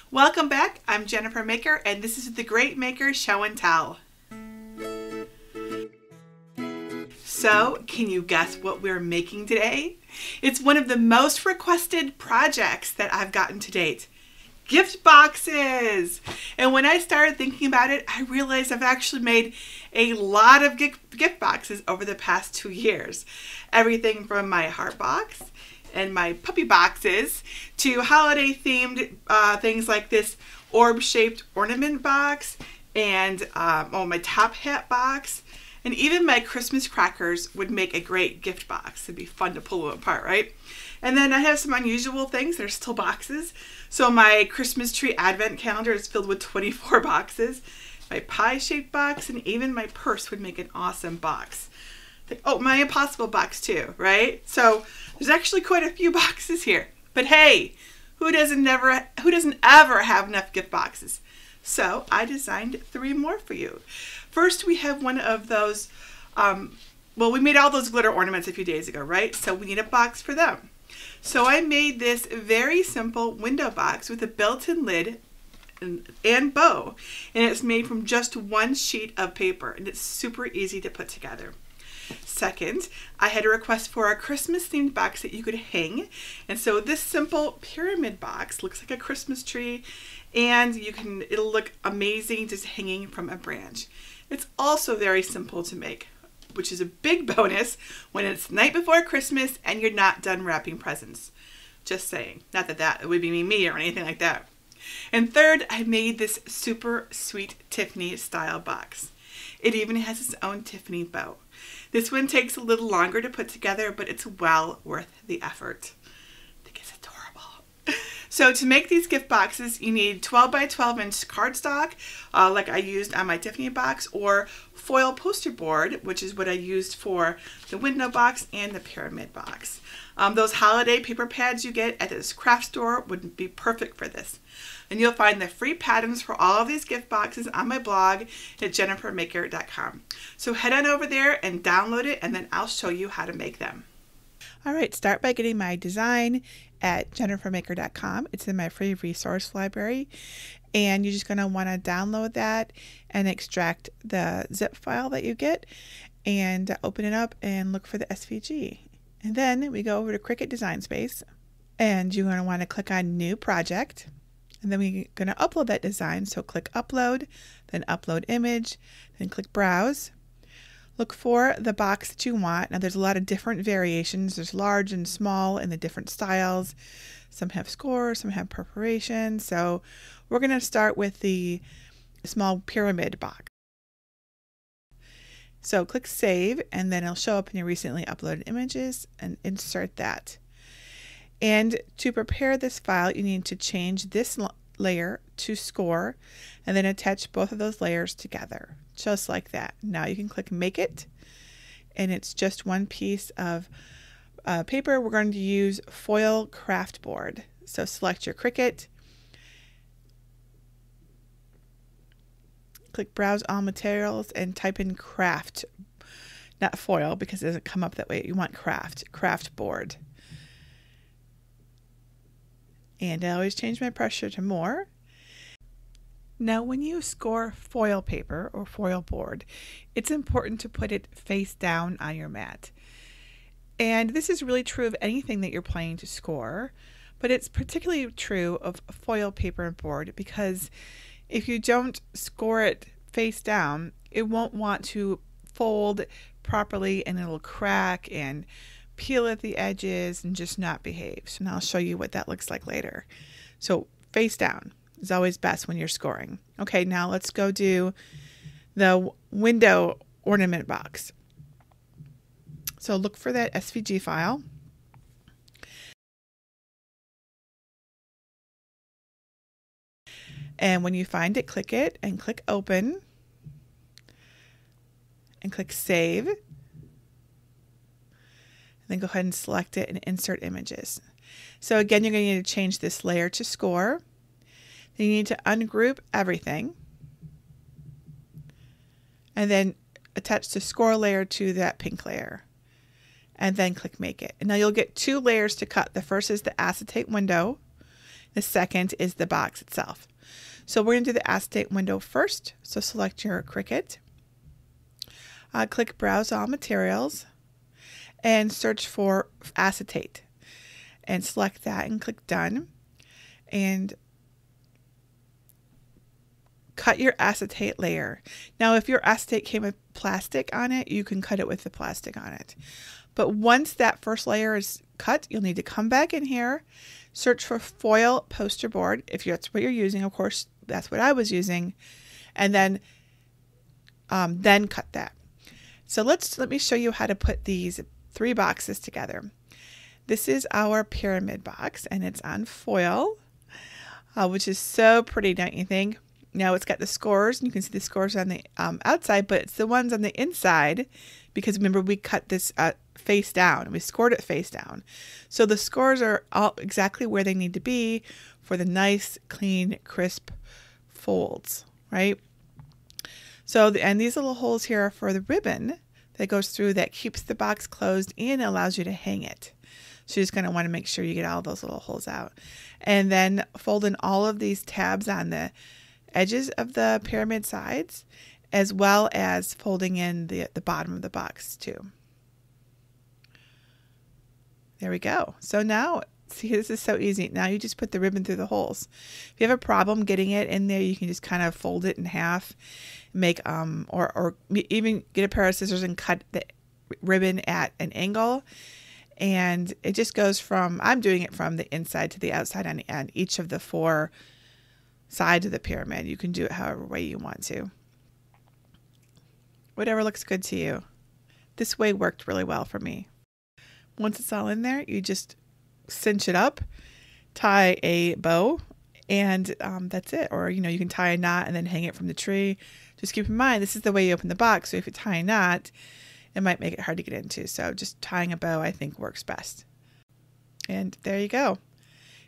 Welcome back. I'm Jennifer Maker, and this is the Great Maker Show and Tell. So, can you guess what we're making today? It's one of the most requested projects that I've gotten to date. Gift boxes! And when I started thinking about it, I realized I've actually made a lot of gift boxes over the past 2 years. Everything from my heart box and my puppy boxes to holiday themed things like this orb shaped ornament box and my top hat box, and even my Christmas crackers would make a great gift box. It'd be fun to pull them apart, right? And then I have some unusual things that are still boxes. So my Christmas tree advent calendar is filled with 24 boxes. My pie shaped box and even my purse would make an awesome box. Oh, my impossible box too, right? So there's actually quite a few boxes here. But hey, who doesn't ever have enough gift boxes? So I designed 3 more for you. First, we have one of those, we made all those glitter ornaments a few days ago, right? So we need a box for them. So I made this very simple window box with a built-in lid and bow. And it's made from just 1 sheet of paper, and it's super easy to put together. Second, I had a request for a Christmas themed box that you could hang. And so this simple pyramid box looks like a Christmas tree, and it'll look amazing just hanging from a branch. It's also very simple to make, which is a big bonus when it's night before Christmas and you're not done wrapping presents. Just saying. Not that it would be me or anything like that. And third, I made this super sweet Tiffany style box. It even has its own Tiffany bow. This one takes a little longer to put together, but it's well worth the effort. I think it's adorable. So to make these gift boxes, you need 12 by 12 inch cardstock, like I used on my Tiffany box, or foil poster board, which is what I used for the window box and the pyramid box. Those holiday paper pads you get at this craft store would be perfect for this. And you'll find the free patterns for all of these gift boxes on my blog at jennifermaker.com. So head on over there and download it, and then I'll show you how to make them. All right, start by getting my design at jennifermaker.com. It's in my free resource library, and you're just going to want to download that and extract the zip file that you get and open it up and look for the SVG. And then we go over to Cricut Design Space, and you're going to want to click on New Project. And then we're going to upload that design. So click Upload, then Upload Image, then click Browse. Look for the box that you want. Now there's a lot of different variations. There's large and small in the different styles. Some have scores, some have perforation. So we're going to start with the small pyramid box. So click Save, and then it'll show up in your recently uploaded images, and insert that. And to prepare this file, you need to change this layer to score and then attach both of those layers together, just like that. Now you can click Make It, and it's just 1 piece of paper. We're going to use foil craft board. So select your Cricut, click Browse All Materials, and type in craft, not foil because it doesn't come up that way. You want craft board. And I always change my pressure to more. Now when you score foil paper or foil board, it's important to put it face down on your mat. And this is really true of anything that you're planning to score, but it's particularly true of foil paper and board, because if you don't score it face down, it won't want to fold properly, and it'll crack and peel at the edges and just not behave. So now I'll show you what that looks like later. So face down is always best when you're scoring. Okay, now let's go do the window ornament box. So look for that SVG file. And when you find it, click it and click Open and click Save. Then go ahead and select it and insert images. So again, you're going to need to change this layer to score. Then you need to ungroup everything. And then attach the score layer to that pink layer. And then click Make It. And now you'll get 2 layers to cut. The first is the acetate window. The second is the box itself. So we're going to do the acetate window first. So select your Cricut. Click Browse All Materials and search for acetate. And select that and click Done. And cut your acetate layer. Now, if your acetate came with plastic on it, you can cut it with the plastic on it. But once that first layer is cut, you'll need to come back in here, search for foil poster board. If that's what you're using, of course, that's what I was using. And then cut that. So let me show you how to put these 3 boxes together. This is our pyramid box, and it's on foil, which is so pretty, don't you think? Now it's got the scores, and you can see the scores on the outside, but it's the ones on the inside, because remember we cut this face down. We scored it face down. So the scores are all exactly where they need to be for the nice, clean, crisp folds, right? So, and these little holes here are for the ribbon that goes through that keeps the box closed and allows you to hang it. So you're just going to want to make sure you get all those little holes out. And then fold in all of these tabs on the edges of the pyramid sides, as well as folding in the bottom of the box too. There we go. So now, see, this is so easy. Now you just put the ribbon through the holes. If you have a problem getting it in there, you can just kind of fold it in half, make or even get a pair of scissors and cut the ribbon at an angle. And it just goes from, I'm doing it from the inside to the outside on each of the 4 sides of the pyramid. You can do it however way you want to. Whatever looks good to you. This way worked really well for me. Once it's all in there, you just cinch it up, tie a bow, and that's it. Or, you can tie a knot and then hang it from the tree. Just keep in mind, this is the way you open the box. So if you tie a knot, it might make it hard to get into. So just tying a bow, I think, works best. And there you go.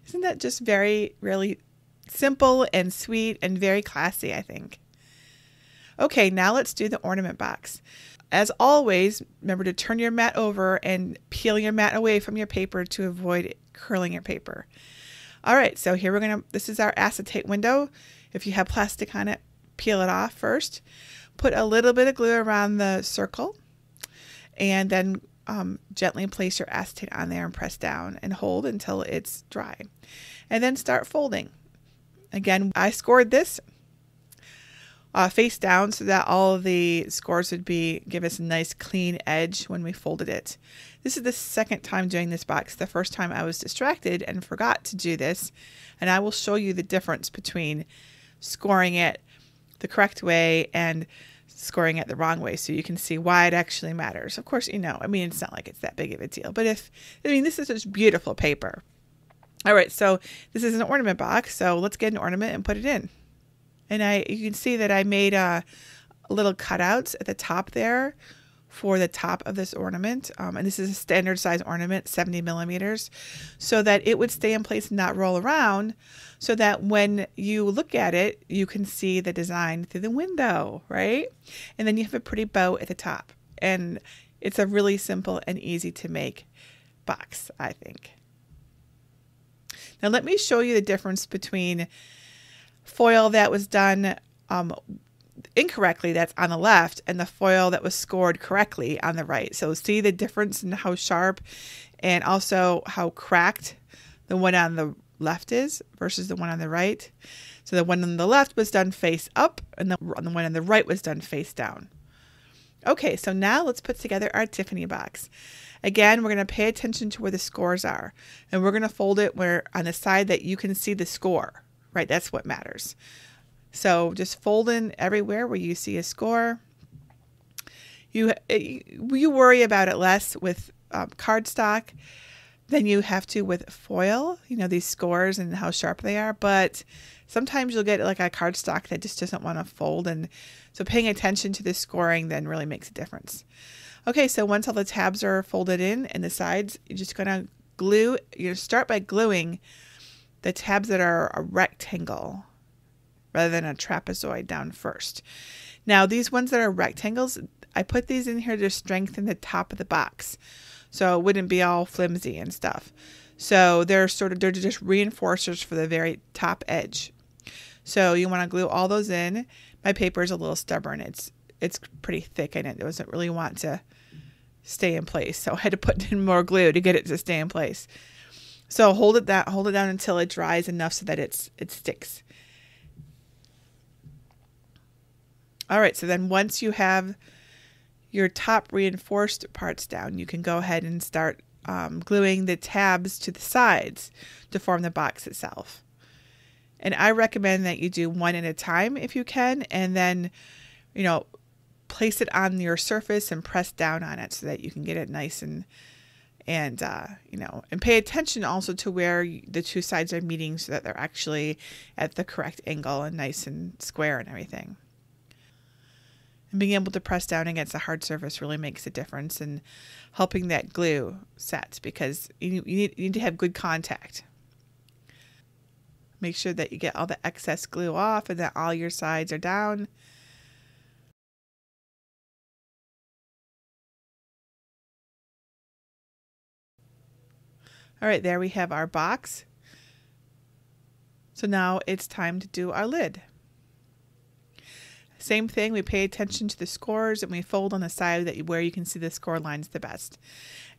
Isn't that just really simple and sweet and very classy, I think. Okay, now let's do the ornament box. As always, remember to turn your mat over and peel your mat away from your paper to avoid curling your paper. All right, so here this is our acetate window. If you have plastic on it, peel it off first. Put a little bit of glue around the circle, and then gently place your acetate on there and press down and hold until it's dry. And then start folding. Again, I scored this face down so that all of the scores would give us a nice clean edge when we folded it. This is the second time doing this box. The first time I was distracted and forgot to do this, and I will show you the difference between scoring it the correct way and scoring it the wrong way, so you can see why it actually matters. Of course, it's not like it's that big of a deal, but this is just beautiful paper. All right, so this is an ornament box, so let's get an ornament and put it in. And you can see that I made little cutouts at the top there for the top of this ornament. And this is a standard size ornament, 70 millimeters, so that it would stay in place and not roll around, so that when you look at it, you can see the design through the window, right? And then you have a pretty bow at the top. And it's a really simple and easy to make box, I think. Now let me show you the difference between foil that was done incorrectly, that's on the left, and the foil that was scored correctly on the right. So see the difference in how sharp and also how cracked the one on the left is versus the one on the right. So the one on the left was done face up, and the one on the right was done face down. Okay, so now let's put together our Tiffany box. Again, we're going to pay attention to where the scores are, and we're going to fold it where on the side that you can see the score, right? That's what matters. So just fold in everywhere where you see a score. You worry about it less with cardstock than you have to with foil, these scores and how sharp they are. But sometimes you'll get like a cardstock that just doesn't want to fold. And so paying attention to the scoring then really makes a difference. Okay, so once all the tabs are folded in and the sides, you're just going to start by gluing the tabs that are a rectangle rather than a trapezoid down first. Now, these ones that are rectangles, I put these in here to strengthen the top of the box, so it wouldn't be all flimsy and stuff. So they're just reinforcers for the very top edge. So you want to glue all those in. My paper is a little stubborn. It's pretty thick and it doesn't really want to stay in place. So I had to put in more glue to get it to stay in place. So hold it down until it dries enough so that it sticks. All right, so then once you have your top reinforced parts down, you can go ahead and start gluing the tabs to the sides to form the box itself. And I recommend that you do one at a time if you can, and then, place it on your surface and press down on it so that you can get it nice and pay attention also to where the two sides are meeting so that they're actually at the correct angle and nice and square and everything. And being able to press down against a hard surface really makes a difference in helping that glue set, because you need to have good contact. Make sure that you get all the excess glue off and that all your sides are down. All right, there we have our box. So now it's time to do our lid. Same thing, we pay attention to the scores and we fold on the side where you can see the score lines the best.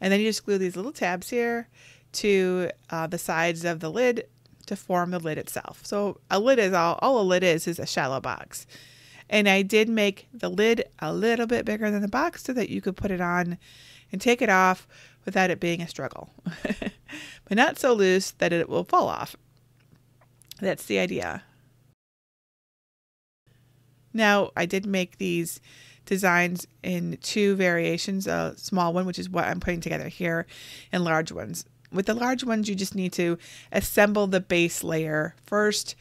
And then you just glue these little tabs here to the sides of the lid to form the lid itself. So a lid is all a lid is a shallow box. And I did make the lid a little bit bigger than the box so that you could put it on and take it off without it being a struggle. But not so loose that it will fall off. That's the idea. Now, I did make these designs in two variations, a small one, which is what I'm putting together here, and large ones. With the large ones, you just need to assemble the base layer first,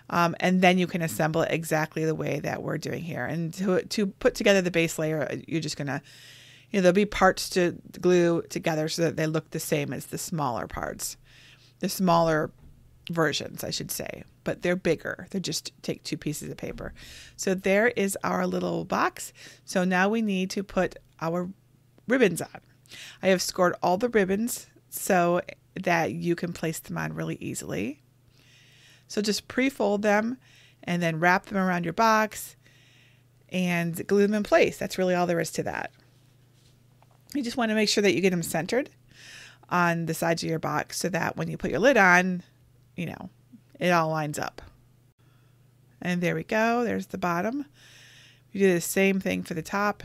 and then you can assemble it exactly the way that we're doing here. And to put together the base layer, you're just going to, there'll be parts to glue together so that they look the same as the smaller parts, the smaller versions, I should say, but they're bigger. They just take two pieces of paper. So there is our little box. So now we need to put our ribbons on. I have scored all the ribbons so that you can place them on really easily. So just pre-fold them and then wrap them around your box and glue them in place. That's really all there is to that. You just want to make sure that you get them centered on the sides of your box so that when you put your lid on, it all lines up. And there we go. There's the bottom. You do the same thing for the top.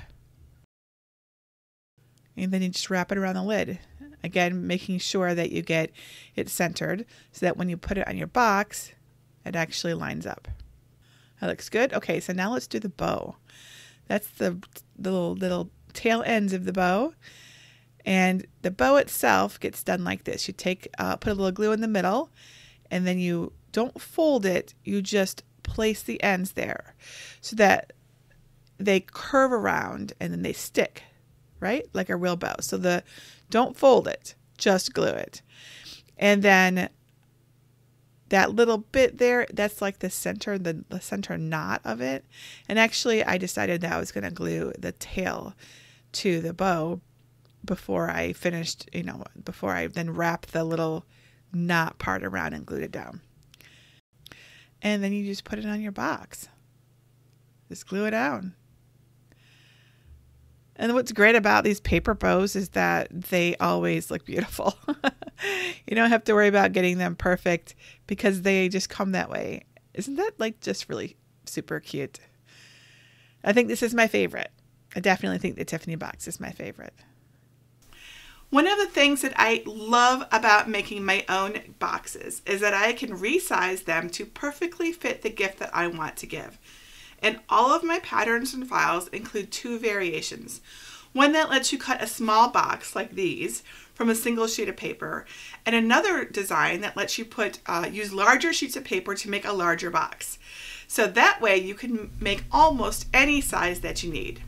And then you just wrap it around the lid. Again, making sure that you get it centered so that when you put it on your box, it actually lines up. That looks good. Okay, so now let's do the bow. That's the little tail ends of the bow. And the bow itself gets done like this. You put a little glue in the middle, and then you don't fold it, you just place the ends there so that they curve around and then they stick, right? Like a real bow. So don't fold it, just glue it. And then that little bit there, that's like the center knot of it. And actually I decided that I was going to glue the tail to the bow before I finished, before I then wrapped the little knot part around and glued it down. And then you just put it on your box. Just glue it down. And what's great about these paper bows is that they always look beautiful. You don't have to worry about getting them perfect because they just come that way. Isn't that just really super cute? I think this is my favorite. I definitely think the Tiffany box is my favorite. One of the things that I love about making my own boxes is that I can resize them to perfectly fit the gift that I want to give. And all of my patterns and files include two variations. One that lets you cut a small box like these from a single sheet of paper, and another design that lets you use larger sheets of paper to make a larger box. So that way you can make almost any size that you need.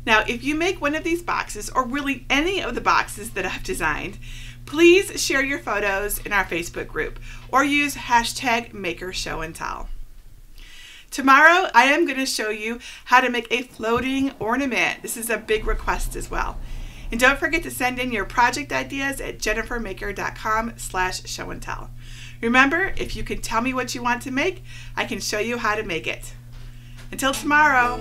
Now, if you make one of these boxes, or really any of the boxes that I've designed, please share your photos in our Facebook group or use #MakerShowAndTell. Tomorrow, I am going to show you how to make a floating ornament. This is a big request as well. And don't forget to send in your project ideas at jennifermaker.com/show-and-tell. Remember, if you can tell me what you want to make, I can show you how to make it. Until tomorrow.